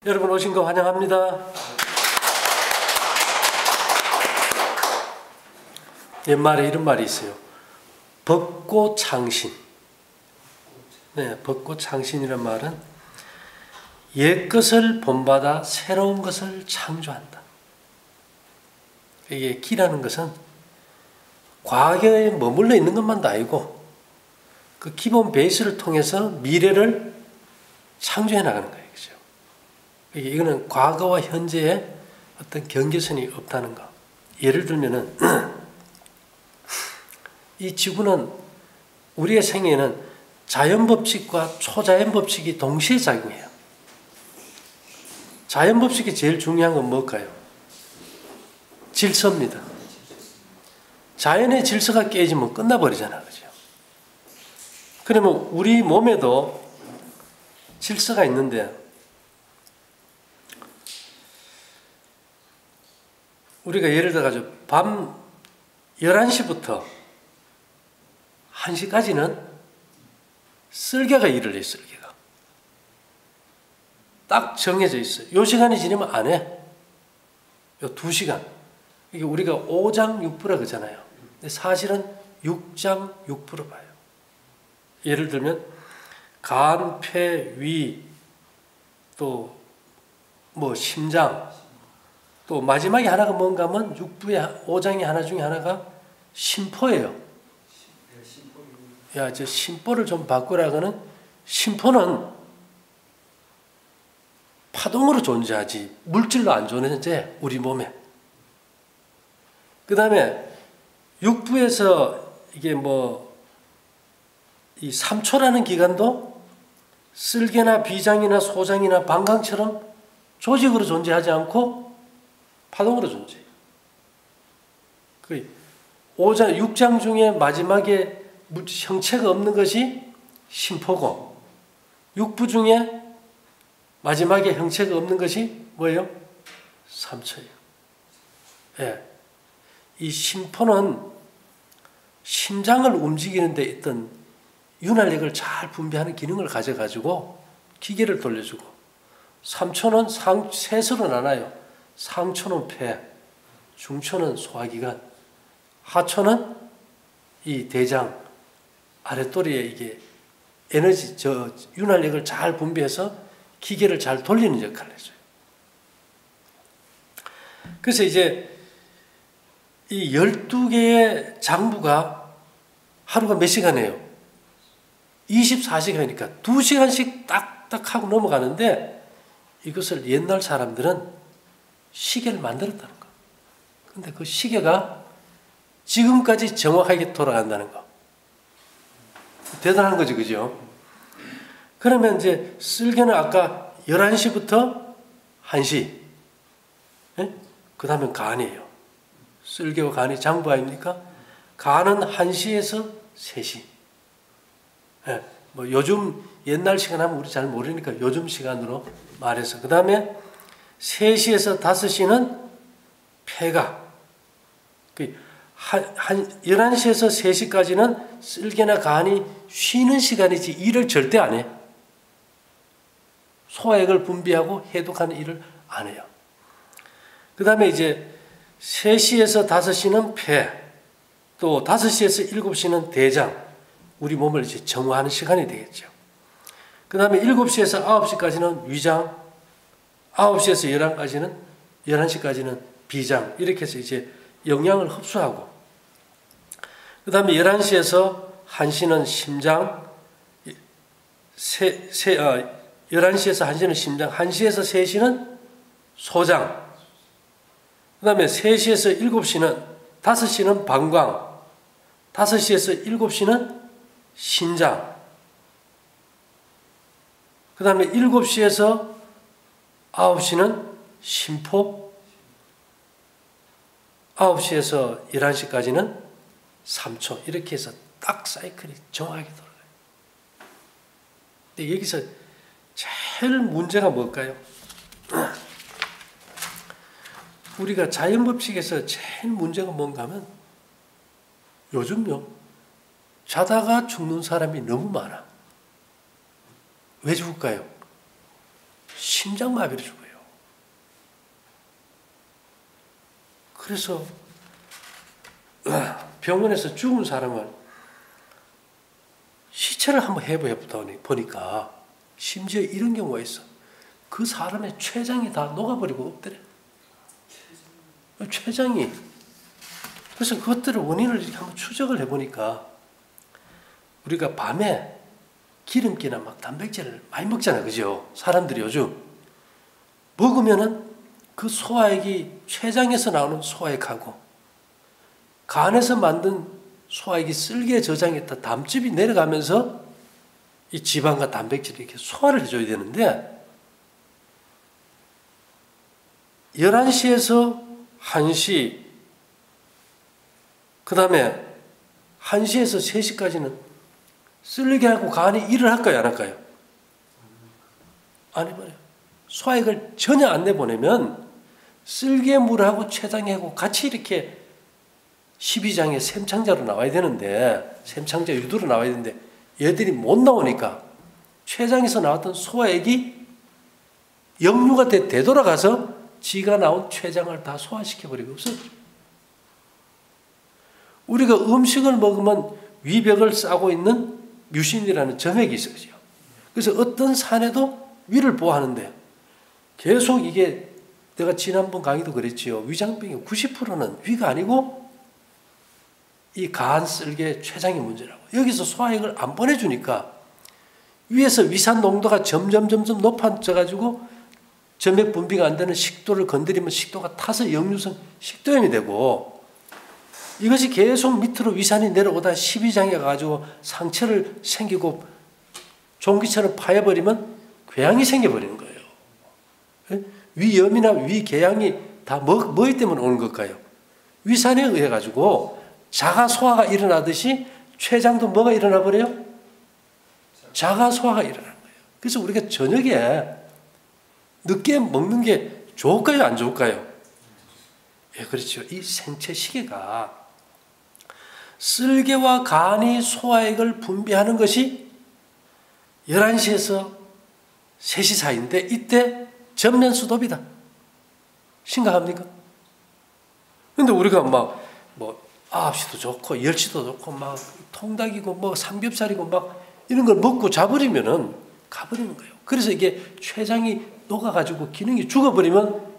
여러분 오신 거 환영합니다. 옛말에 이런 말이 있어요. 벚꽃창신. 네, 벚꽃창신이란 말은 옛것을 본받아 새로운 것을 창조한다. 이게 기라는 것은 과거에 머물러 있는 것만도 아니고 그 기본 베이스를 통해서 미래를 창조해 나가는 거예요. 그죠? 이거는 과거와 현재의 어떤 경계선이 없다는 거. 예를 들면은 이 지구는 우리의 생애에는 자연법칙과 초자연법칙이 동시에 작용해요. 자연법칙이 제일 중요한 건 뭘까요? 질서입니다. 자연의 질서가 깨지면 끝나버리잖아요. 그죠? 그러면 우리 몸에도 질서가 있는데 우리가 예를 들어서 밤 11시부터 1시까지는 쓸개가 일을 해요. 쓸개가. 딱 정해져 있어요. 요 시간이 지나면 안 해. 요 2시간. 이게 우리가 오장육부라 그러잖아요. 근데 사실은 육장육부로 봐요. 예를 들면 간, 폐, 위, 또 뭐 심장, 또 마지막에 하나가 뭔가 하면 육부의 오장이 하나 중에 하나가 심포예요. 야, 저 심포를 좀 바꾸라고는 심포는 파동으로 존재하지 물질로 안 존재해 우리 몸에. 그 다음에 육부에서 이게 뭐 이 3초라는 기간도 쓸개나 비장이나 소장이나 방광처럼 조직으로 존재하지 않고 파동으로 존재해요. 그 오장, 육장 중에 마지막에 형체가 없는 것이 심포고, 육부 중에 마지막에 형체가 없는 것이 뭐예요? 3초예요. 예. 이 심포는 심장을 움직이는 데 있던 윤활력을 잘 분비하는 기능을 가져가지고 기계를 돌려주고, 3초는 셋으로 나눠요. 상초는 폐, 중초는 소화기관, 하초는 이 대장, 아랫도리에 이게 에너지, 윤활력을 잘 분비해서 기계를 잘 돌리는 역할을 해줘요. 그래서 이제 이 12개의 장부가 하루가 몇 시간이에요? 24시간이니까 2시간씩 딱딱 하고 넘어가는데, 이것을 옛날 사람들은 시계를 만들었다는 거. 근데 그 시계가 지금까지 정확하게 돌아간다는 거. 대단한 거죠, 그죠? 그러면 이제 쓸개는 아까 11시부터 1시. 예? 그 다음에 간이에요. 쓸개와 간이 장부 아닙니까? 간은 1시에서 3시. 예, 뭐 요즘 옛날 시간 하면 우리 잘 모르니까 요즘 시간으로 말해서. 그 다음에 3시에서 5시는 폐가. 11시에서 3시까지는 쓸개나 간이 쉬는 시간이지 일을 절대 안 해. 소화액을 분비하고 해독하는 일을 안 해요. 그 다음에 이제 3시에서 5시는 폐, 또 5시에서 7시는 대장, 우리 몸을 이제 정화하는 시간이 되겠죠. 그 다음에 7시에서 9시까지는 위장, 9시에서 11시까지는 비장, 이렇게 해서 이제 영양을 흡수하고, 그 다음에 11시에서 1시는 심장, 11시에서 1시는 심장, 1시에서 3시는 소장, 그 다음에 3시에서 7시는, 5시는 방광, 5시에서 7시는 신장, 그 다음에 7시에서 9시는 심포, 9시에서 11시까지는 3초, 이렇게 해서 딱 사이클이 정확하게 돌아가요. 근데 여기서 제일 문제가 뭘까요? 우리가 자연법칙에서 제일 문제가 뭔가 하면 요즘요, 자다가 죽는 사람이 너무 많아. 왜 죽을까요? 심장마비를 죽어요. 그래서 병원에서 죽은 사람을 시체를 한번 보니까 심지어 이런 경우가 있어. 그 사람의 췌장이 다 녹아버리고 없더래. 췌장이. 그래서 그것들을 원인을 이렇게 한번 추적을 해보니까 우리가 밤에 기름기나 막 단백질을 많이 먹잖아요. 그죠? 사람들이 요즘 먹으면은 그 소화액이 췌장에서 나오는 소화액하고 간에서 만든 소화액이 쓸개 저장했다 담즙이 내려가면서 이 지방과 단백질을 이렇게 소화를 해줘야 되는데 11시에서 1시 그 다음에 1시에서 3시까지는 쓸개하고 간이 일을 할까요? 안 할까요? 안 해버려요. 소화액을 전혀 안 내보내면 쓸개물하고 췌장하고 같이 이렇게 12장의 샘창자로 나와야 되는데 샘창자 유도로 나와야 되는데 얘들이 못 나오니까 췌장에서 나왔던 소화액이 역류가 되돌아가서 지가 나온 췌장을 다 소화시켜버리고 없어져. 우리가 음식을 먹으면 위벽을 싸고 있는 뮤신이라는 점액이 있어요. 그래서 어떤 산에도 위를 보호하는데 계속 이게 내가 지난번 강의도 그랬지요. 위장병의 90%는 위가 아니고 이 간, 쓸개, 췌장의 문제라고. 여기서 소화액을 안 보내주니까 위에서 위산 농도가 점점 높아져가지고 점액 분비가 안 되는 식도를 건드리면 식도가 타서 역류성 식도염이 되고 이것이 계속 밑으로 위산이 내려오다 12장에 가가지고 상처를 생기고 종기처럼 파여버리면 궤양이 생겨버리는 거예요. 위염이나 위궤양이 다 뭐이 때문에 오는 걸까요? 위산에 의해 가지고 자가 소화가 일어나듯이 췌장도 뭐가 일어나 버려요? 자가 소화가 일어나는 거예요. 그래서 우리가 저녁에 늦게 먹는 게 좋을까요? 안 좋을까요? 예, 그렇죠. 이 생체 시계가 쓸개와 간이 소화액을 분비하는 것이 11시에서 3시 사이인데 이때 전면수도비다. 심각합니까? 근데 우리가 막 9시도 좋고 10시도 좋고 막 통닭이고 뭐 삼겹살이고 막 이런 걸 먹고 자버리면은 가버리는 거예요. 그래서 이게 췌장이 녹아가지고 기능이 죽어버리면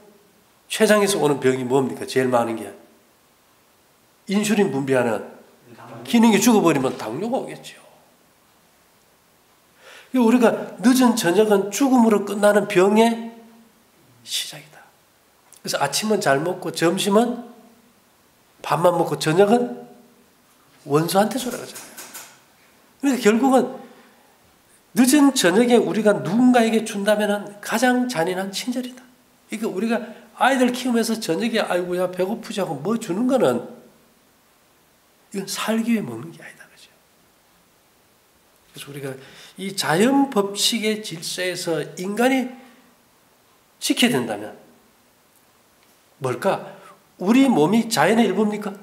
췌장에서 오는 병이 뭡니까? 제일 많은 게 인슐린 분비하는 기능이 죽어버리면 당뇨가 오겠죠. 우리가 늦은 저녁은 죽음으로 끝나는 병의 시작이다. 그래서 아침은 잘 먹고 점심은 밥만 먹고 저녁은 원수한테 돌아가잖아요. 그러니까 결국은 늦은 저녁에 우리가 누군가에게 준다면 가장 잔인한 친절이다. 그러니까 우리가 아이들 키우면서 저녁에 아이고야 배고프지 하고 뭐 주는 거는 이건 살기 위해 먹는 게 아니다. 그죠? 그래서 우리가 이 자연 법칙의 질서에서 인간이 지켜야 된다면 뭘까? 우리 몸이 자연의 일부입니까?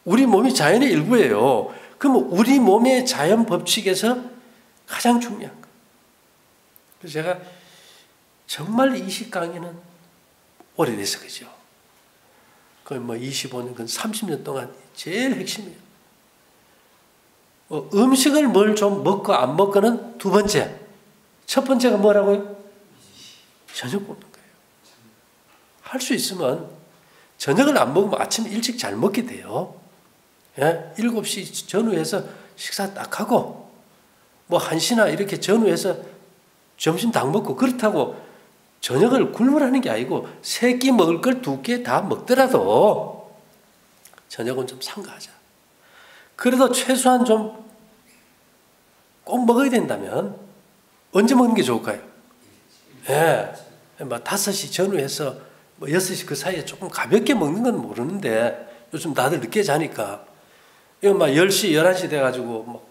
우리 몸이 자연의 일부예요. 그럼 우리 몸의 자연 법칙에서 가장 중요한 거. 그래서 제가 정말 이식 강의는 오래돼서 그죠. 거의 25년, 30년 동안 제일 핵심이에요. 음식을 뭘 좀 먹고 안 먹고는 두 번째. 첫 번째가 뭐라고요? 저녁 먹는 거예요. 할 수 있으면 저녁을 안 먹으면 아침 일찍 잘 먹게 돼요. 예? 7시 전후해서 식사 딱 하고 1시나 이렇게 전후해서 점심 딱 먹고 그렇다고 저녁을 굶으라는 게 아니고 3끼 먹을 걸 2끼 다 먹더라도 저녁은 좀 삼가하자. 그래도 최소한 좀 꼭 먹어야 된다면 언제 먹는 게 좋을까요? 예. 5시 전후해서 6시 그 사이에 조금 가볍게 먹는 건 모르는데 요즘 다들 늦게 자니까 이거 10시, 11시 돼가지고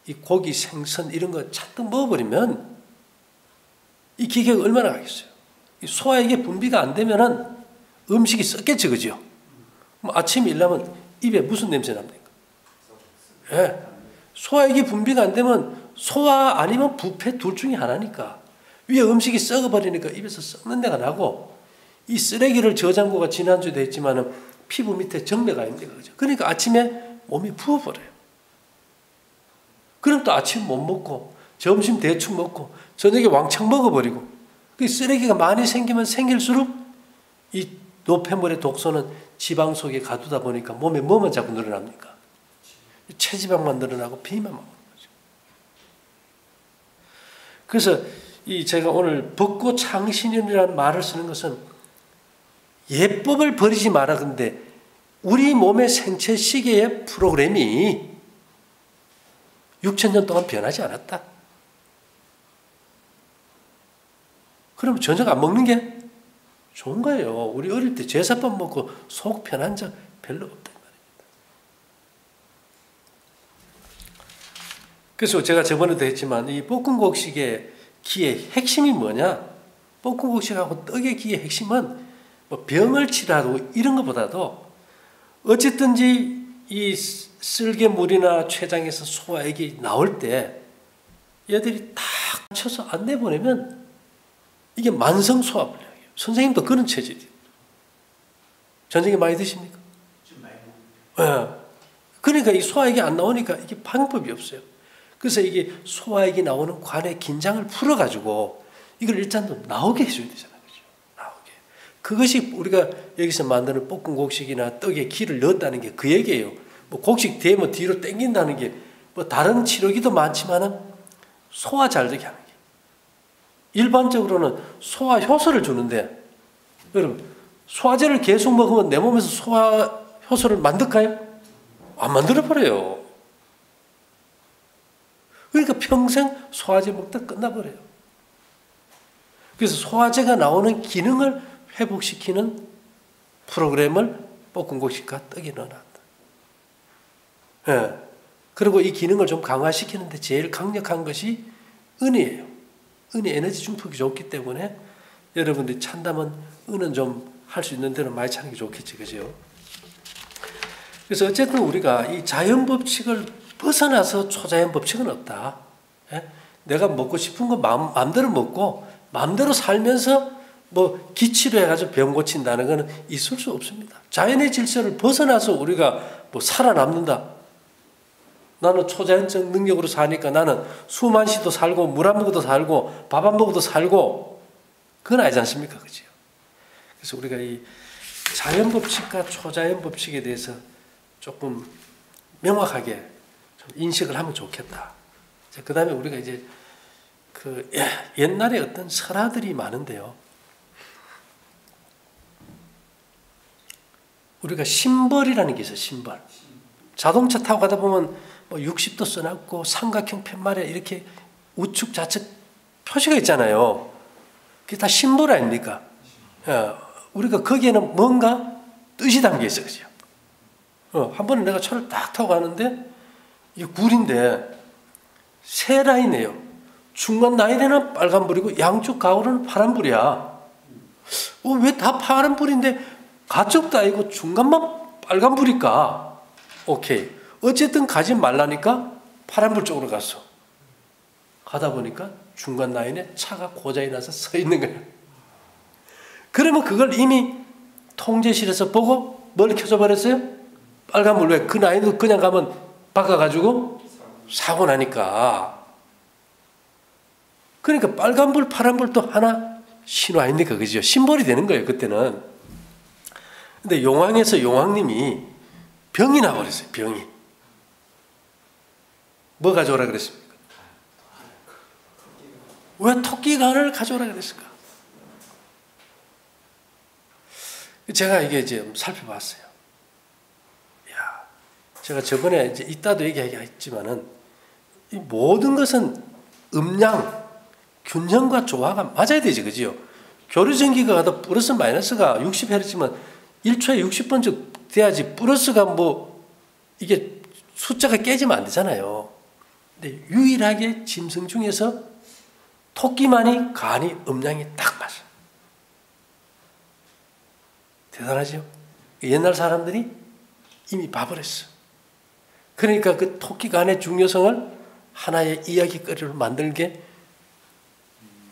이 고기, 생선 이런 거 잔뜩 먹어버리면 이 기계가 얼마나 가겠어요? 이 소화액이 분비가 안 되면은 음식이 썩겠지, 그죠? 아침에 일어나면 입에 무슨 냄새 납니까? 예. 소화액이 분비가 안 되면 소화 아니면 부패 둘 중에 하나니까 위에 음식이 썩어버리니까 입에서 썩는 데가 나고, 이 쓰레기를 저장고가 지난주에도 했지만은 피부 밑에 정맥 아닙니까? 그죠? 그러니까 아침에 몸이 부어버려요. 그럼 또 아침 못 먹고, 점심 대충 먹고, 저녁에 왕창 먹어버리고, 그 쓰레기가 많이 생기면 생길수록 이 노폐물의 독소는 지방 속에 가두다 보니까 몸에 뭐만 자꾸 늘어납니까? 체지방만 늘어나고 비만 먹는 거죠. 그래서 제가 오늘 벚꽃창신년이라는 말을 쓰는 것은 예법을 버리지 마라. 근데 우리 몸의 생체 시계의 프로그램이 6,000년 동안 변하지 않았다. 그럼 저녁 안 먹는 게 좋은 거예요. 우리 어릴 때 제사밥 먹고 속 편한 적 별로 없다. 그래서 제가 저번에도 했지만 이 볶음곡식의 기의 핵심이 뭐냐? 볶음곡식하고 떡의 기의 핵심은 뭐 병을 치료하고 이런 것보다도 어쨌든지 이 쓸개물이나 췌장에서 소화액이 나올 때 얘들이 탁 쳐서 안 내보내면 이게 만성 소화불량이에요. 선생님도 그런 체질이에요. 저녁에 많이 드십니까? 좀 많이 먹어요. 네. 그러니까 이 소화액이 안 나오니까 이게 방법이 없어요. 그래서 이게 소화액이 나오는 관의 긴장을 풀어가지고 이걸 일단 좀 나오게 해줘야 되잖아요. 그렇죠? 나오게. 그것이 우리가 여기서 만드는 볶음곡식이나 떡에 기를 넣었다는 게 그 얘기예요. 뭐 곡식 되면 뒤로 당긴다는 게 뭐 다른 치료기도 많지만은 소화 잘 되게 하는 게. 일반적으로는 소화 효소를 주는데 여러분 소화제를 계속 먹으면 내 몸에서 소화 효소를 만들까요? 안 만들어버려요. 그러니까 평생 소화제 먹다 끝나버려요. 그래서 소화제가 나오는 기능을 회복시키는 프로그램을 볶음곡식과 떡에 넣어놨다. 예. 그리고 이 기능을 좀 강화시키는데 제일 강력한 것이 은이에요. 은이 에너지 중폭이 좋기 때문에 여러분들이 찬다면 은은 좀 할 수 있는 데는 많이 차는 게 좋겠지, 그죠? 그래서 어쨌든 우리가 이 자연 법칙을 벗어나서 초자연 법칙은 없다. 예? 내가 먹고 싶은 거 마음대로 먹고 마음대로 살면서 뭐 기치로 해가지고 병 고친다는 것은 있을 수 없습니다. 자연의 질서를 벗어나서 우리가 뭐 살아남는다. 나는 초자연적 능력으로 사니까 나는 숨 안 쉬도 살고 물 안 먹어도 살고 밥 안 먹어도 살고 그건 아니지 않습니까? 그죠? 그래서 우리가 이 자연 법칙과 초자연 법칙에 대해서 조금 명확하게 좀 인식을 하면 좋겠다. 그 다음에 우리가 이제 그 옛날에 어떤 설화들이 많은데요. 우리가 심벌이라는 게 있어요. 심벌. 자동차 타고 가다 보면 뭐 60도 써놨고 삼각형 팻말에 이렇게 우측 좌측 표시가 있잖아요. 그게 다 심벌 아닙니까? 우리가 거기에는 뭔가 뜻이 담겨 있어요. 그죠? 한 번에 내가 차를 딱 타고 가는데 이게 굴인데 세 라인이에요. 중간 라인에는 빨간불이고 양쪽 가로는 파란불이야. 왜 다 파란불인데 가쪽도 아니고 중간만 빨간불일까? 오케이. 어쨌든 가지 말라니까 파란불 쪽으로 갔어. 가다 보니까 중간 라인에 차가 고장이 나서 서 있는 거예요. 그러면 그걸 이미 통제실에서 보고 뭘 켜줘 버렸어요? 빨간불. 왜? 그 라인도 그냥 가면 바꿔가지고 사고 나니까. 그러니까 빨간불, 파란불도 하나 신호 아닙니까? 그죠? 심벌이 되는 거예요, 그때는. 근데 용왕에서 용왕님이 병이 나버렸어요, 병이. 뭐 가져오라 그랬습니까? 왜 토끼간을 가져오라 그랬을까? 제가 이게 이제 살펴봤어요. 야, 제가 저번에 이제 이따도 얘기했지만은 이 모든 것은 음양, 균형과 조화가 맞아야 되지, 그지요? 교류전기가 가도 플러스 마이너스가 60Hz면 1초에 60번쯤 돼야지 플러스가 뭐 이게 숫자가 깨지면 안 되잖아요. 근데 유일하게 짐승 중에서 토끼만이 간이 음양이 딱 맞아요. 대단하죠? 옛날 사람들이 이미 봐버렸어. 그러니까 그 토끼 간의 중요성을 하나의 이야기거리로 만들게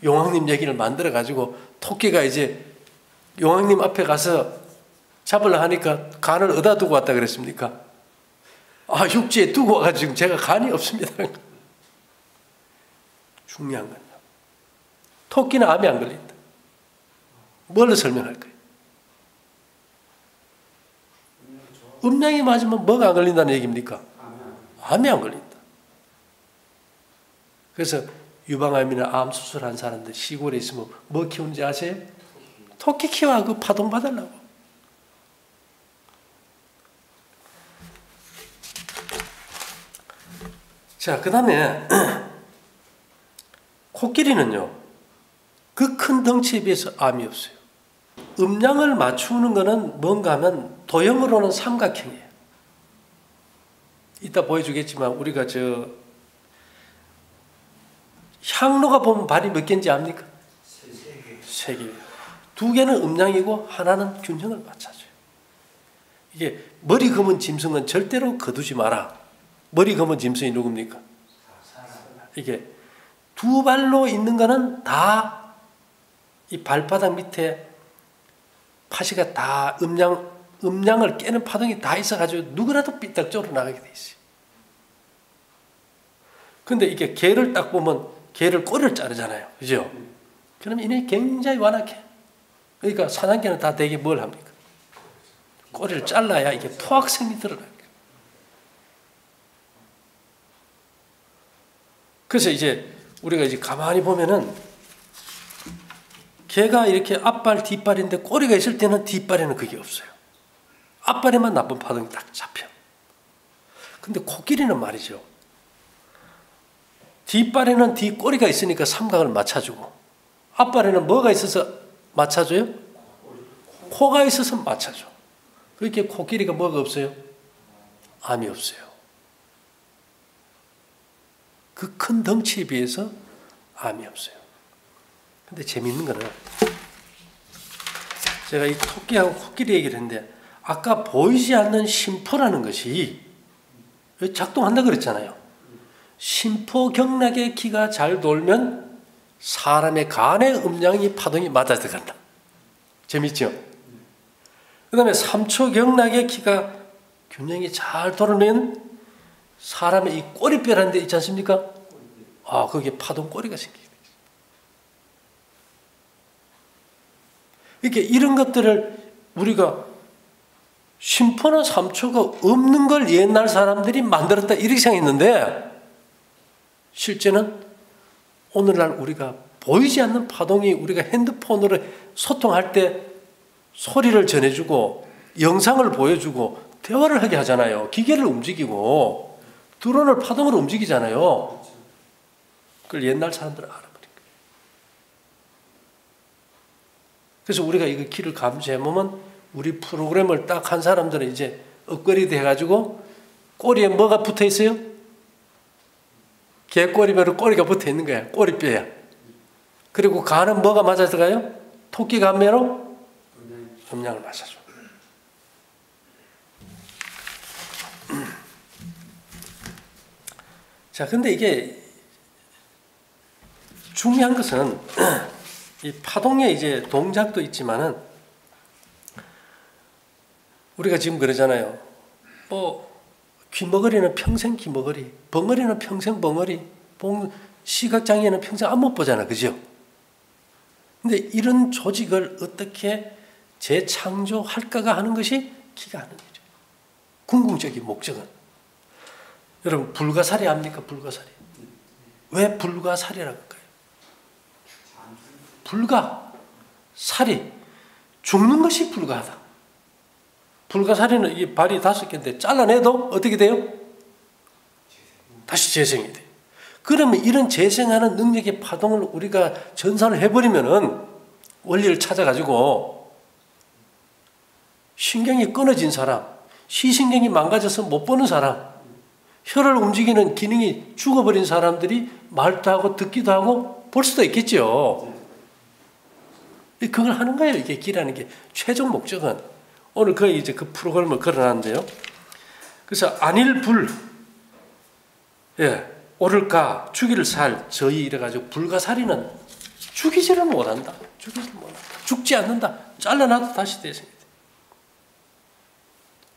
용왕님 얘기를 만들어 가지고 토끼가 이제 용왕님 앞에 가서 잡으려 하니까 간을 어디다 두고 왔다 그랬습니까? 아, 육지에 두고 와가지고 제가 간이 없습니다. 중요한 건요. 토끼는 암이 안 걸린다. 뭘로 설명할 거예요? 음양이 맞으면 뭐가 안 걸린다는 얘기입니까? 암이 안 걸린다. 그래서 유방암이나 암 수술한 사람들 시골에 있으면 뭐 키우는지 아세요? 토끼 키워. 그 파동 받으려고. 자, 그 다음에 코끼리는요, 그 큰 덩치에 비해서 암이 없어요. 음양을 맞추는 거는 뭔가 하면 도형으로는 삼각형이에요. 이따 보여주겠지만 우리가 향로가 보면 발이 몇 개인지 압니까? 세 개. 두 개는 음양이고 하나는 균형을 맞춰줘요. 이게 머리 검은 짐승은 절대로 거두지 마라. 머리 검은 짐승이 누굽니까? 이게 두 발로 있는 거는 다 이 발바닥 밑에 파시가 다 음양을 깨는 파동이 다 있어가지고 누구라도 삐딱쪽으로 나가게 돼 있어요. 근데 이게 개를 딱 보면 개를 꼬리를 자르잖아요. 그죠? 그러면 이게 굉장히 완악해. 그러니까 사냥개는 다 대개 뭘 합니까? 꼬리를 잘라야 이게 포악성이 드러나요. 그래서 이제 우리가 이제 가만히 보면은 개가 이렇게 앞발, 뒷발인데 꼬리가 있을 때는 뒷발에는 그게 없어요. 앞발에만 나쁜 파동이 딱 잡혀. 근데 코끼리는 말이죠. 뒷발에는 뒷꼬리가 있으니까 삼각을 맞춰주고 앞발에는 뭐가 있어서 맞춰줘요? 코가 있어서 맞춰줘. 그렇게 코끼리가 뭐가 없어요? 암이 없어요. 그 큰 덩치에 비해서 암이 없어요. 근데 재미있는 거는 제가 이 토끼하고 코끼리 얘기를 했는데 아까 보이지 않는 심포라는 것이 작동한다 그랬잖아요. 심포경락의 기가 잘 돌면 사람의 간의 음양이 파동이 맞아 들어간다. 재밌죠? 그 다음에 삼초경락의 기가 균형이 잘 돌면 사람의 이 꼬리뼈라는 데 있지 않습니까? 아, 거기에 파동 꼬리가 생깁니다. 이렇게 이런 것들을 우리가 심포나 삼초가 없는 걸 옛날 사람들이 만들었다 이렇게 생각했는데 실제는 오늘날 우리가 보이지 않는 파동이 우리가 핸드폰으로 소통할 때 소리를 전해주고 영상을 보여주고 대화를 하게 하잖아요. 기계를 움직이고 드론을 파동으로 움직이잖아요. 그걸 옛날 사람들은 알아버린 거예요. 그래서 우리가 이거 길을 감시해보면 우리 프로그램을 딱 한 사람들은 이제 업그레이드 해가지고 꼬리에 뭐가 붙어 있어요? 개꼬리뼈로 꼬리가 붙어 있는 거야. 꼬리뼈야. 그리고 간은 뭐가 맞아 들어가요? 토끼 간매로 음양을 맞아줘. 자, 근데 이게 중요한 것은 이 파동의 이제 동작도 있지만은 우리가 지금 그러잖아요. 귀머거리는 평생 귀머거리, 벙어리는 평생 벙어리, 시각장애는 평생 안 못 보잖아. 그죠? 근데 이런 조직을 어떻게 재창조할까가 하는 것이 기가 하는 일이에요. 궁극적인 목적은. 여러분, 불가사리 압니까? 불가사리. 왜 불가사리라고 할까요? 불가사리. 죽는 것이 불가하다. 불가사리는 이 발이 5개인데 잘라내도 어떻게 돼요? 다시 재생이 돼요. 그러면 이런 재생하는 능력의 파동을 우리가 전산을 해버리면은 원리를 찾아가지고 신경이 끊어진 사람, 시신경이 망가져서 못 보는 사람, 혀를 움직이는 기능이 죽어버린 사람들이 말도 하고 듣기도 하고 볼 수도 있겠죠. 그걸 하는 거예요. 이게 기라는 게 최종 목적은. 오늘 이제 그 프로그램을 걸어놨는데요. 그래서 안일불, 오를까, 주기를 살, 저희 이래가지고 불가사리는 죽이지를 못한다. 죽이지를 못한다. 죽지 않는다. 잘라놔도 다시 대생이 돼.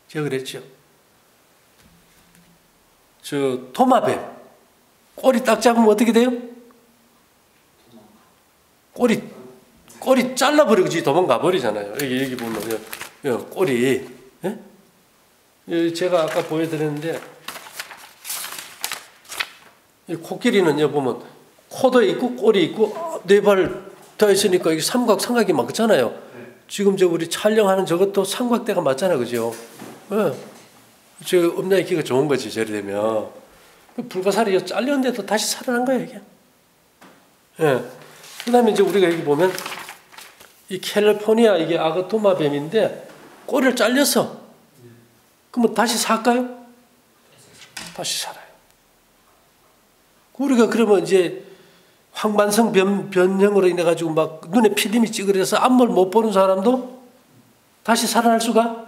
제가 그랬죠. 저 도마뱀 꼬리 딱 잡으면 어떻게 돼요? 꼬리 잘라버리고 도망가 버리잖아요. 여기 보면 여기 꼬리. 예? 제가 아까 보여드렸는데 이 코끼리는 여기 보면 코도 있고 꼬리 있고 네 발 다 있으니까 이게 삼각이 맞잖아요. 지금 저 우리 촬영하는 저것도 삼각대가 맞잖아요, 그죠? 예. 저 음양의 기가 좋은 거지, 저리 되면. 불가사리 잘렸는데도 다시 살아난 거예요, 이게. 예. 그 다음에 이제 우리가 여기 보면 이 캘리포니아 이게 악어 도마뱀인데 꼬리를 잘려서 그러면 다시 살까요? 다시 살아요. 우리가 그러면 이제 황반성 변형으로 인해 가지고 막 눈에 필름이 찌그러져서 앞을 못 보는 사람도 다시 살아날 수가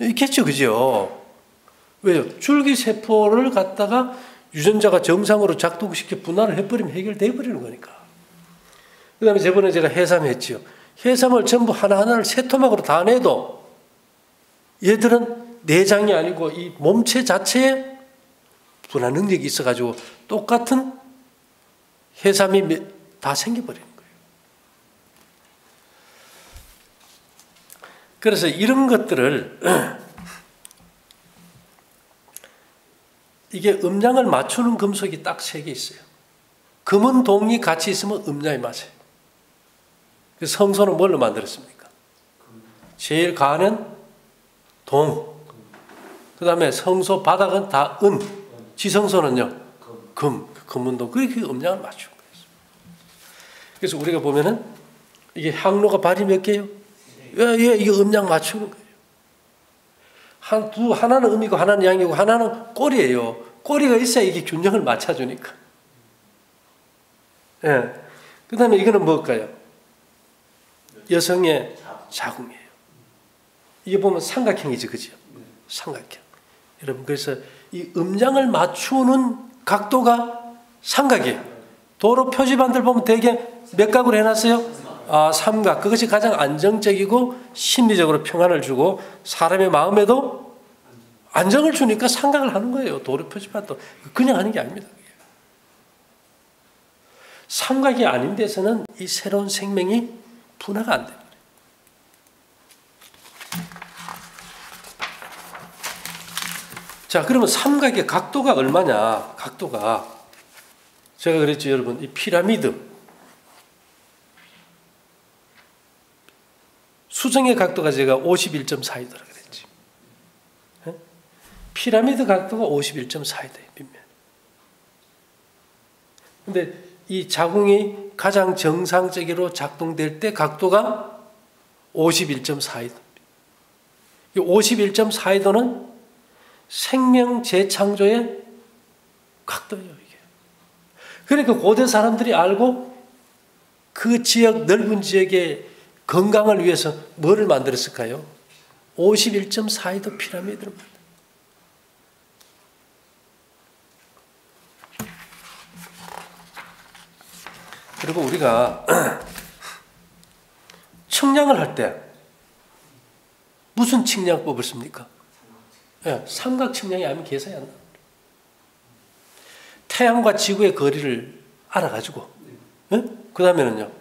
있겠죠, 그죠? 왜요? 줄기세포를 갖다가 유전자가 정상으로 작동시켜 분할을 해버리면 해결돼 버리는 거니까. 그 다음에 저번에 제가 해삼했죠. 해삼을 전부 하나하나를 새 토막으로 다 내도 얘들은 내장이 아니고 이 몸체 자체에 분할 능력이 있어가지고 똑같은 해삼이 다 생겨버리는 거예요. 그래서 이런 것들을 이게 음양을 맞추는 금속이 딱 3개 있어요. 금은 동이 같이 있으면 음양이 맞아요. 그래서 성소는 뭘로 만들었습니까? 제일 가는 동. 그 다음에 성소 바닥은 다 은. 지성소는요? 금은동. 그렇게 음양을 맞춘 거예요. 그래서 우리가 보면은 이게 항로가 발이 몇 개요? 예, 이게 음양 맞추는 거예요. 하나는 음이고 하나는 양이고 하나는 꼬리예요. 꼬리가 있어야 이게 균형을 맞춰주니까. 예. 그 다음에 이거는 뭘까요? 여성의 자궁이에요. 이게 보면 삼각형이지, 그죠? 삼각형. 여러분, 그래서 이 음양을 맞추는 각도가 삼각이에요. 도로 표지판들 보면 대개 몇 각으로 해놨어요? 삼각. 그것이 가장 안정적이고 심리적으로 평안을 주고 사람의 마음에도 안정을 주니까 삼각을 하는 거예요. 도로 표지판도. 그냥 하는 게 아닙니다. 삼각이 아닌 데서는 이 새로운 생명이 분화가 안 됩니다. 자, 그러면 삼각의 각도가 얼마냐? 각도가 제가 그랬죠, 여러분. 이 피라미드 수정의 각도가 제가 51.4이더라 그랬지. 피라미드 각도가 51.4이다. 빗면. 근데 이 자궁이 가장 정상적으로 작동될 때 각도가 51.4이다. 이 51.4도는 생명 재창조의 각도예요, 이게. 그러니까 고대 사람들이 알고 그 지역, 넓은 지역의 건강을 위해서 뭐를 만들었을까요? 51.4도 피라미드를 만들었어요. 그리고 우리가 측량을 할 때 무슨 측량법을 씁니까? 예, 삼각 측량이 아니면 계산이 안 나옵니다. 태양과 지구의 거리를 알아가지고, 예? 그 다음에는요,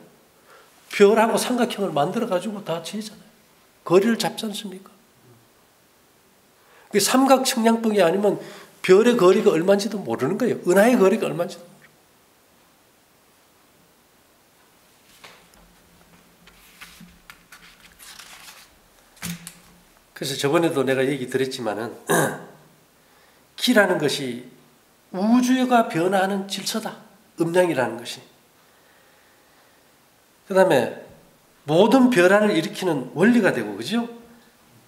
별하고 삼각형을 만들어가지고 다 지잖아요. 거리를 잡지 않습니까? 그 삼각 측량법이 아니면 별의 거리가 얼마인지도 모르는 거예요. 은하의 거리가 얼마인지도 모르는 거예요. 그래서 저번에도 내가 얘기 드렸지만은 기라는 것이 우주가 변화하는 질서다. 음양이라는 것이. 그 다음에 모든 변화를 일으키는 원리가 되고, 그죠?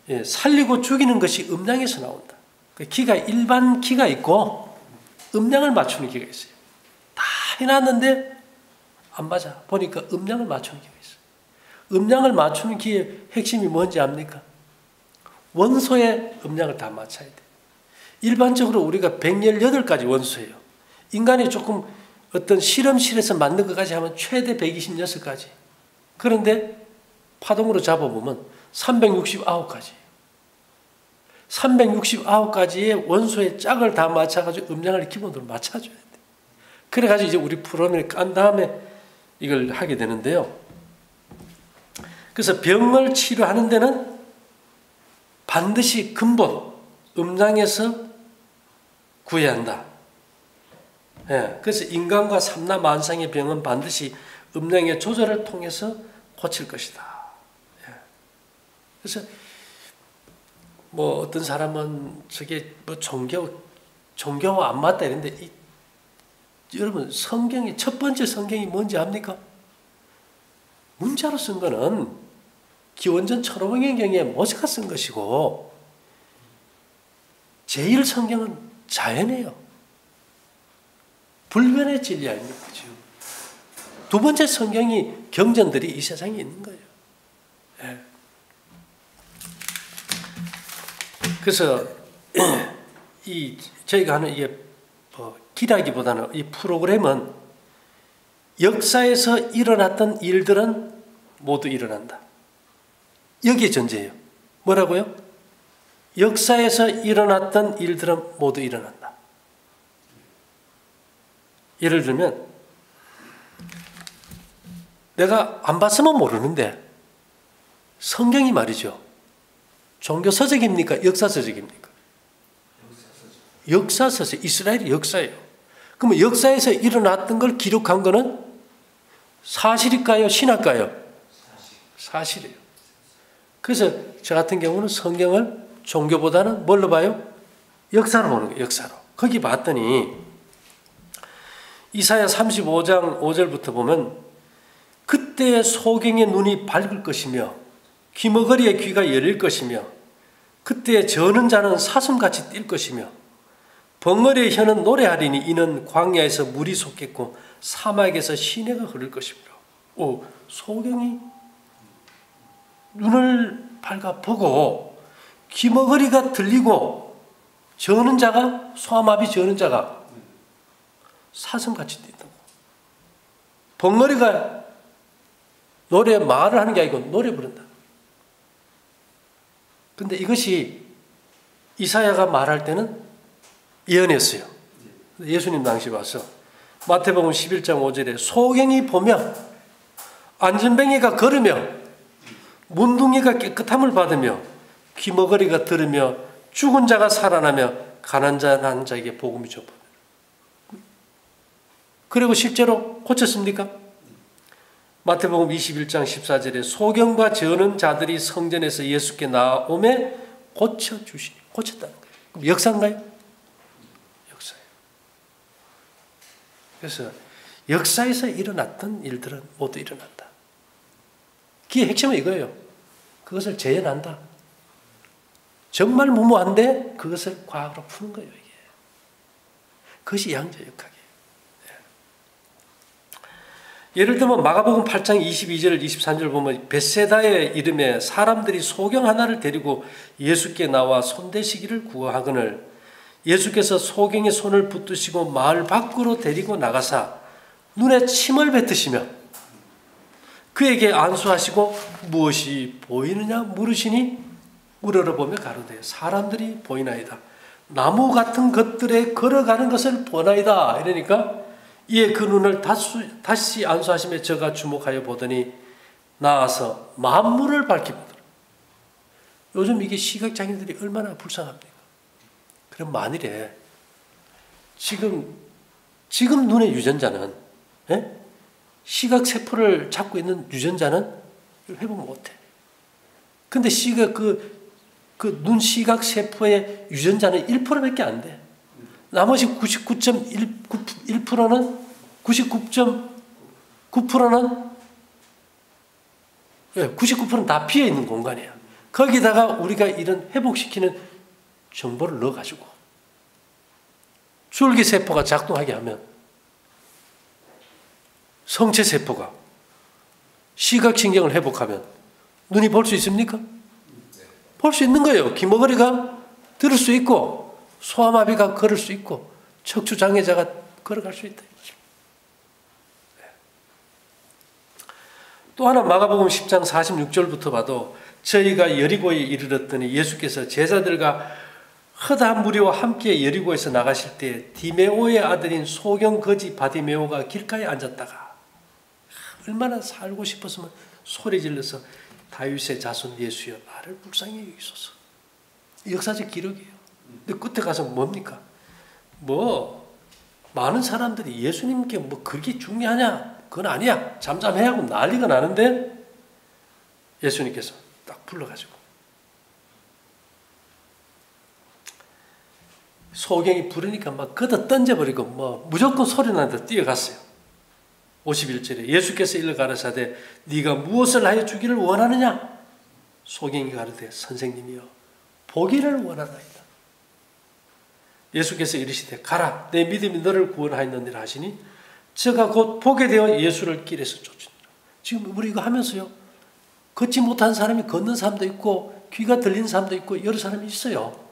예, 살리고 죽이는 것이 음양에서 나온다. 기가 일반 기가 있고 음양을 맞추는 기가 있어요. 다 해놨는데 안 맞아. 보니까 음양을 맞추는 기가 있어요. 음양을 맞추는 기의 핵심이 뭔지 압니까? 원소의 음양을 다 맞춰야 돼. 일반적으로 우리가 118가지 원소예요. 인간이 조금 어떤 실험실에서 만든 것까지 하면 최대 126가지. 그런데 파동으로 잡아보면 369가지. 369가지의 원소의 짝을 다 맞춰가지고 음량을 기본으로 맞춰줘야 돼. 그래가지고 이제 우리 프로그램을 깐 다음에 이걸 하게 되는데요. 그래서 병을 치료하는 데는 반드시 근본, 음양에서 구해야 한다. 예, 그래서 인간과 삼라만상의 병은 반드시 음양의 조절을 통해서 고칠 것이다. 예. 그래서 뭐 어떤 사람은 저게 뭐 종교와 안 맞다 이랬는데 여러분 성경의 첫 번째 성경이 뭔지 압니까? 문자로 쓴 거는 기원전 1500년경에 모세가 쓴 것이고 제일 성경은 자연이에요. 불변의 진리 아닙니까? 두 번째 성경이 경전들이 이 세상에 있는 거예요. 예. 그래서 저희가 하는 이게 기라기보다는 이 프로그램은 역사에서 일어났던 일들은 모두 일어난다. 여기에 전제예요. 뭐라고요? 역사에서 일어났던 일들은 모두 일어난다. 예를 들면 내가 안 봤으면 모르는데 성경이 말이죠. 종교 서적입니까? 역사 서적입니까? 역사 서적. 이스라엘의 역사예요. 그러면 역사에서 일어났던 걸 기록한 거는 사실일까요? 신화일까요? 사실이에요. 그래서 저 같은 경우는 성경을 종교보다는 뭘로 봐요? 역사로 보는 거예요. 역사로. 거기 봤더니 이사야 35장 5절부터 보면 그때 소경의 눈이 밝을 것이며 귀머거리의 귀가 열릴 것이며 그때 저는 자는 사슴같이 뛸 것이며 벙어리의 혀는 노래하리니 이는 광야에서 물이 솟겠고 사막에서 시내가 흐를 것이며. 소경이 눈을 밝아 보고 귀머거리가 들리고 저는 자가 소아마비 저는 자가 사슴같이 뛴다고. 벙어리가 말을 하는 게 아니고 노래 부른다. 근데 이것이 이사야가 말할 때는 예언했어요. 예수님 당시 와서 마태복음 11장 5절에 소경이 보며 안전뱅이가 걸으며 문둥이가 깨끗함을 받으며 귀머거리가 들으며 죽은 자가 살아나며 가난한 자에게 복음이 전파. 그리고 실제로 고쳤습니까? 마태복음 21장 14절에 소경과 저는 자들이 성전에서 예수께 나오매 고쳐주시니. 고쳤다는 거예요. 그럼 역사인가요? 역사예요. 그래서 역사에서 일어났던 일들은 모두 일어난다. 그게 핵심은 이거예요. 그것을 재현한다. 정말 무모한데 그것을 과학으로 푸는 거예요. 이게. 그것이 양자역학이에요. 예를 들면 마가복음 8장 22절 23절 보면 벳세다의 이름에 사람들이 소경 하나를 데리고 예수께 나와 손대시기를 구하거늘 예수께서 소경의 손을 붙드시고 마을 밖으로 데리고 나가사 눈에 침을 뱉으시며 그에게 안수하시고 무엇이 보이느냐 물으시니 우러러보며 가로되 사람들이 보이나이다. 나무 같은 것들에 걸어가는 것을 보나이다. 이러니까 이에 그 눈을 다시 안수하시며 저가 주목하여 보더니 나와서 만물을 밝히 보더라. 요즘 이게 시각장애인들이 얼마나 불쌍합니까? 그럼 만일에 지금 눈의 유전자는 시각세포를 잡고 있는 유전자는 회복 못해. 근데 눈 시각세포의 유전자는 1%밖에 안 돼. 나머지 99.1%는 99%는 다 비어 있는 공간이야. 거기다가 우리가 이런 회복시키는 정보를 넣어가지고 줄기세포가 작동하게 하면 성체세포가 시각신경을 회복하면 눈이 볼 수 있습니까? 볼 수 있는 거예요. 귀머거리가 들을 수 있고 소아마비가 걸을 수 있고 척추장애자가 걸어갈 수 있다. 또 하나 마가복음 10장 46절부터 봐도 저희가 여리고에 이르렀더니 예수께서 제자들과 허다한 무리와 함께 여리고에서 나가실 때 디메오의 아들인 소경 거지 바디메오가 길가에 앉았다가 얼마나 살고 싶었으면 소리 질러서 다윗의 자손 예수여 나를 불쌍히 여기소서. 역사적 기록이에요. 근데 끝에 가서 뭡니까? 많은 사람들이 예수님께 그게 중요하냐? 그건 아니야. 잠잠해 하고 난리가 나는데 예수님께서 딱 불러가지고 소경이 부르니까 막 걷어 던져버리고 무조건 소리 나는데 뛰어갔어요. 51절에 예수께서 일러 가라사대 네가 무엇을 하여 주기를 원하느냐? 소경이 가르되 선생님이여 보기를 원하나이다. 예수께서 이르시되 가라 내 믿음이 너를 구원하였느니라 하시니 저가 곧 보게 되어 예수를 길에서 쫓으니라. 지금 우리 이거 하면서요 걷지 못한 사람이 걷는 사람도 있고 귀가 들리는 사람도 있고 여러 사람이 있어요.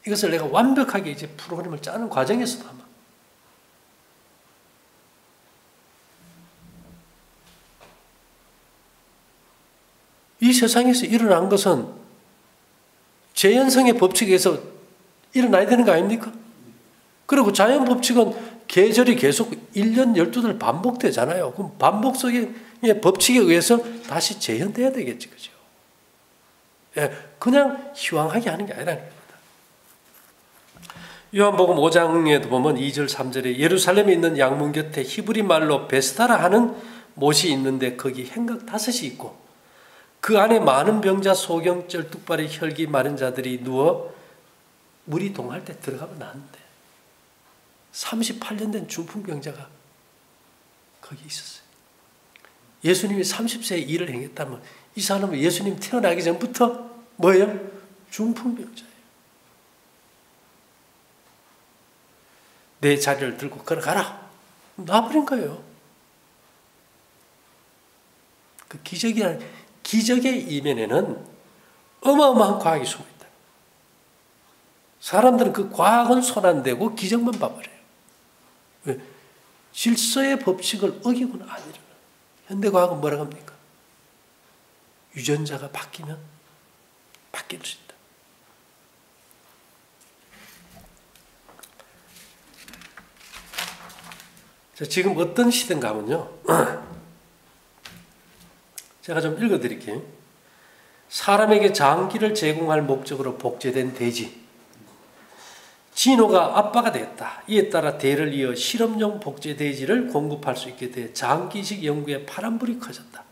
이것을 내가 완벽하게 이제 프로그램을 짜는 과정에서도 아마 이 세상에서 일어난 것은 재현성의 법칙에서 일어나야 되는 거 아닙니까? 그리고 자연 법칙은 계절이 계속 1년 12달 반복되잖아요. 그럼 반복 속의 법칙에 의해서 다시 재현돼야 되겠지. 그죠? 예, 그냥 희왕하게 하는 게 아니라는 겁니다. 요한복음 5장에도 보면 2절 3절에 예루살렘에 있는 양문 곁에 히브리 말로 베스다라 하는 못이 있는데 거기 행각 5이 있고 그 안에 많은 병자 소경 쩔뚝발이 혈기 마른 자들이 누워 물이 동할 때 들어가면 나는데 38년 된 중풍병자가 거기 있었어요. 예수님이 30세에 일을 행했다면 이 사람은 예수님 태어나기 전부터 뭐예요? 중풍병자예요. 내 자리를 들고 걸어가라. 놔버린 거예요. 그 기적의 이면에는 어마어마한 과학이 숨어있다. 사람들은 그 과학은 손 안 대고 기적만 봐버려요. 왜? 질서의 법칙을 어기고는 안 일어나요. 현대과학은 뭐라고 합니까? 유전자가 바뀌면 바뀔 수 있다. 자, 지금 어떤 시대인가 하면요. 제가 좀 읽어드릴게요. 사람에게 장기를 제공할 목적으로 복제된 돼지. 진호가 아빠가 되었다. 이에 따라 대를 이어 실험용 복제 돼지를 공급할 수 있게 돼 장기식 연구에 파란불이 커졌다.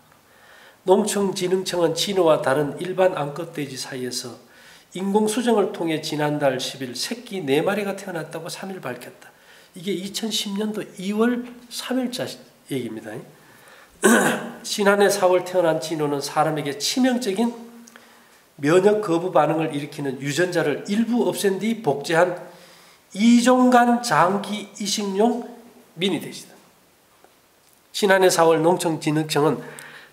농촌진흥청은 진호와 다른 일반 암컷 돼지 사이에서 인공수정을 통해 지난달 10일 새끼 4마리가 태어났다고 3일 밝혔다. 이게 2010년도 2월 3일자 얘기입니다. 지난해 4월 태어난 진호는 사람에게 치명적인 면역 거부 반응을 일으키는 유전자를 일부 없앤 뒤 복제한 2종간 장기 이식용 미니 돼지다. 지난해 4월 농촌진흥청은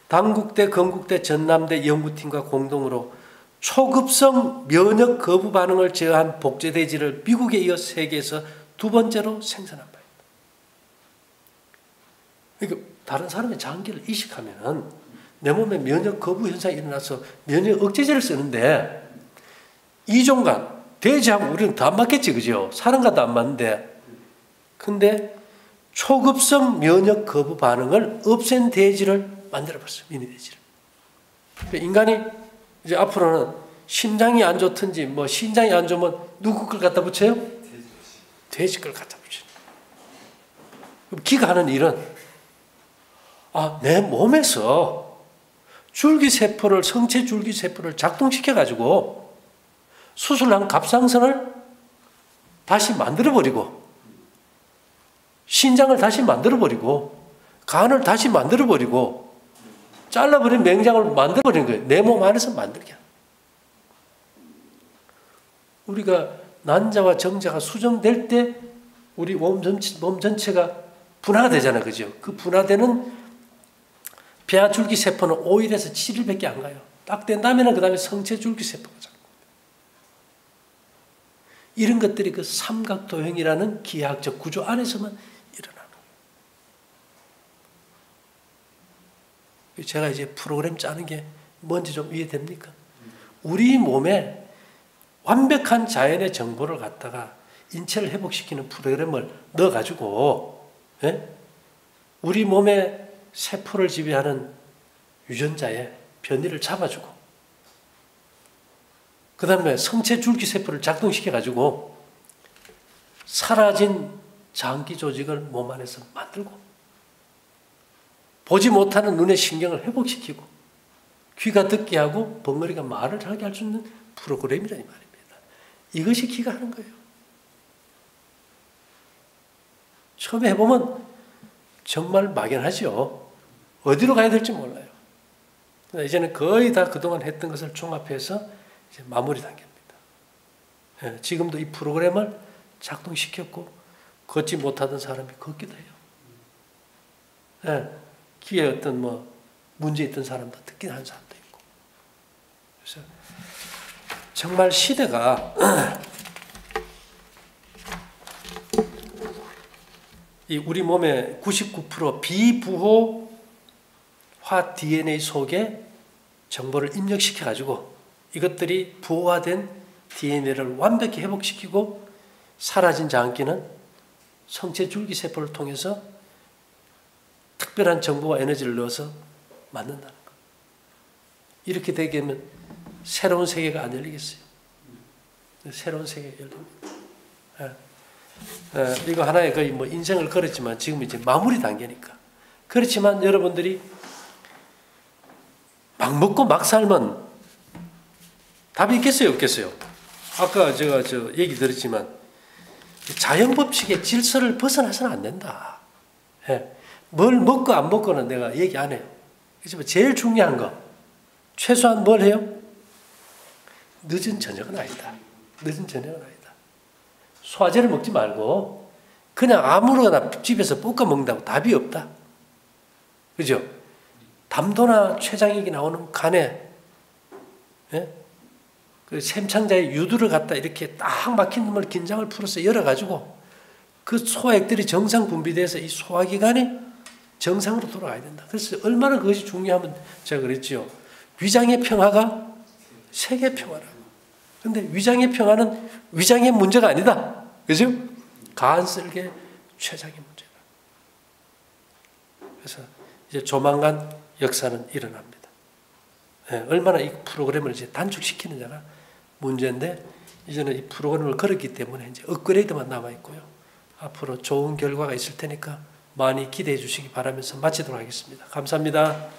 당국대, 건국대, 전남대 연구팀과 공동으로 초급성 면역 거부 반응을 제어한 복제 돼지를 미국에 이어 세계에서 2번째로 생산한 바입니다. 그러니까 다른 사람의 장기를 이식하면 내 몸에 면역 거부 현상이 일어나서 면역 억제제를 쓰는데 2종간 돼지하고 우리는 다 안 맞겠지, 그죠? 사람과도 안 맞는데. 근데 초급성 면역 거부 반응을 없앤 돼지를 만들어봤어요. 미니 돼지를. 인간이 이제 앞으로는 심장이 안 좋든지 신장이 안 좋으면 누구 걸 갖다 붙여요? 돼지 걸 갖다 붙여요. 그럼 기가 하는 일은 내 몸에서 줄기세포를, 성체 줄기세포를 작동시켜가지고 수술한 갑상선을 다시 만들어버리고 신장을 다시 만들어버리고 간을 다시 만들어버리고 잘라버린 맹장을 만들어버리는 거예요. 내 몸 안에서 만들게. 우리가 난자와 정자가 수정될 때 우리 몸 전체가 분화가 되잖아요. 그죠? 그 분화되는 폐하줄기세포는 5일에서 7일밖에 안 가요. 딱 된 다음에는 그 다음에 성체줄기세포가 작동합니다. 이런 것들이 그 삼각도형이라는 기하학적 구조 안에서만 일어나는 제가 이제 프로그램 짜는 게 뭔지 좀 이해됩니까? 우리 몸에 완벽한 자연의 정보를 갖다가 인체를 회복시키는 프로그램을 넣어가지고, 예? 우리 몸의 세포를 지배하는 유전자의 변이를 잡아주고, 그 다음에 성체 줄기세포를 작동시켜가지고 사라진 장기 조직을 몸 안에서 만들고, 보지 못하는 눈의 신경을 회복시키고, 귀가 듣게 하고 벙어리가 말을 하게 할 수 있는 프로그램이라는 말입니다. 이것이 기가 하는 거예요. 처음에 해보면 정말 막연하죠. 어디로 가야 될지 몰라요. 이제는 거의 다 그동안 했던 것을 종합해서 이제 마무리 단계입니다. 예, 지금도 이 프로그램을 작동시켰고 걷지 못하던 사람이 걷기도 해요. 예, 귀에 어떤 문제 있던 사람도 듣긴 하는 사람도 있고. 그래서 정말 시대가 이 우리 몸의 99% 비부호화 DNA 속에 정보를 입력시켜 가지고 이것들이 부호화된 DNA를 완벽히 회복시키고 사라진 장기는 성체 줄기세포를 통해서 특별한 정보와 에너지를 넣어서 만든다는 것. 이렇게 되게 되면 새로운 세계가 안 열리겠어요. 새로운 세계가 열립니다. 이거 하나의 거의 인생을 걸었지만 지금 이제 마무리 단계니까. 그렇지만 여러분들이 막 먹고 막 살면 답이 있겠어요, 없겠어요? 아까 제가 얘기 들었지만 자연 법칙의 질서를 벗어나서는 안 된다. 뭘 먹고 안 먹고는 내가 얘기 안 해요. 그렇지만 제일 중요한 거 최소한 뭘 해요? 늦은 저녁은 아니다. 늦은 저녁은 아니다. 소화제를 먹지 말고 그냥 아무거나 집에서 볶아 먹는다고 답이 없다. 그죠? 담도나 췌장액이 나오는 간에 그 샘창자의 유두를 갖다 이렇게 딱 막힌 놈을 긴장을 풀어서 열어가지고 그 소화액들이 정상 분비돼서 이 소화기관이 정상으로 돌아가야 된다. 그래서 얼마나 그것이 중요하면 제가 그랬죠. 위장의 평화가 세계 평화라고. 근데 위장의 평화는 위장의 문제가 아니다. 그죠? 간쓸개 췌장의 문제다. 그래서 이제 조만간 역사는 일어납니다. 얼마나 이 프로그램을 이제 단축시키느냐가 문제인데 이제는 이 프로그램을 걸었기 때문에 이제 업그레이드만 남아 있고요. 앞으로 좋은 결과가 있을 테니까 많이 기대해 주시기 바라면서 마치도록 하겠습니다. 감사합니다.